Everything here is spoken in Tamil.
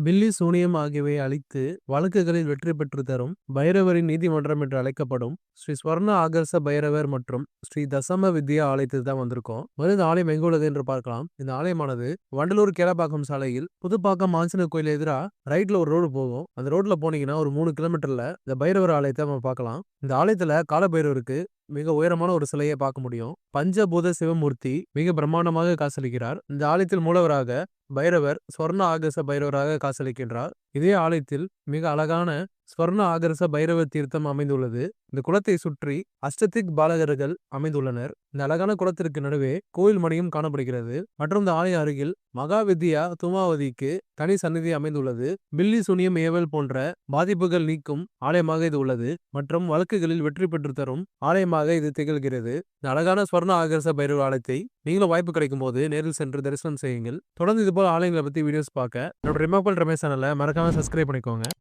பில்லி, சூனியம் ஆகியவை அழித்து வழக்குகளில் வெற்றி பெற்று தரும் பைரவரின் நீதிமன்றம் என்று அழைக்கப்படும் ஸ்ரீ ஸ்வர்ண ஆகர்ஷ பைரவர் மற்றும் ஸ்ரீ தசம வித்யா ஆலயத்துக்கு தான் வந்திருக்கோம். இந்த ஆலயம் எங்க உள்ளது என்று பார்க்கலாம். இந்த ஆலயமானது வண்டலூர் கேளப்பாக்கம் சாலையில் புதுப்பாக்கம் ஆஞ்சநேயர் கோயில் எதிரா ரைட்ல ஒரு ரோடு போகும். அந்த ரோட்ல போனீங்கன்னா ஒரு 3 கிலோமீட்டர்ல இந்த பைரவர் ஆலயத்தை நம்ம பார்க்கலாம். இந்த ஆலயத்துல காலபைரவருக்கு மிக உயரமான ஒரு சிலையை பார்க்க முடியும். பஞ்சபூத சிவமூர்த்தி மிக பிரம்மாண்டமாக காட்சியளிக்கிறார். இந்த ஆலயத்தில் மூலவராக பைரவர் ஸ்வர்ண ஆகர்ஷ பைரவராக காட்சியளிக்கின்றார். இதே ஆலயத்தில் மிக அழகான ஸ்வர்ண ஆகர்ஷ பைரவ தீர்த்தம் அமைந்துள்ளது. இந்த குளத்தை சுற்றி அஷ்டதிக் பாலகர்கள் அமைந்துள்ளனர். இந்த அழகான குளத்திற்கு நடுவே கோயில் மணியும் காணப்படுகிறது. மற்றும் இந்த ஆலய அருகில் மகாவித்யா துமாவதிக்கு தனி சந்நிதி அமைந்துள்ளது. பில்லி, சுனியம், ஏவல் போன்ற பாதிப்புகள் நீக்கும் ஆலயமாக இது உள்ளது. மற்றும் வழக்குகளில் வெற்றி பெற்று தரும் ஆலயமாக இது திகழ்கிறது. இந்த அழகான ஸ்வர்ண ஆகர்ஷ பைரவ ஆலயத்தை நீங்களும் வாய்ப்பு கிடைக்கும் போது நேரில் சென்று தரிசனம் செய்யுங்கள். தொடர்ந்து இது போல ஆலயங்களை பத்தி வீடியோஸ் பார்க்க என்னோட ரிமாக்கல் ரமேஷ் சேனலை மறக்காம சப்ஸ்கிரைப் பண்ணிக்கோங்க.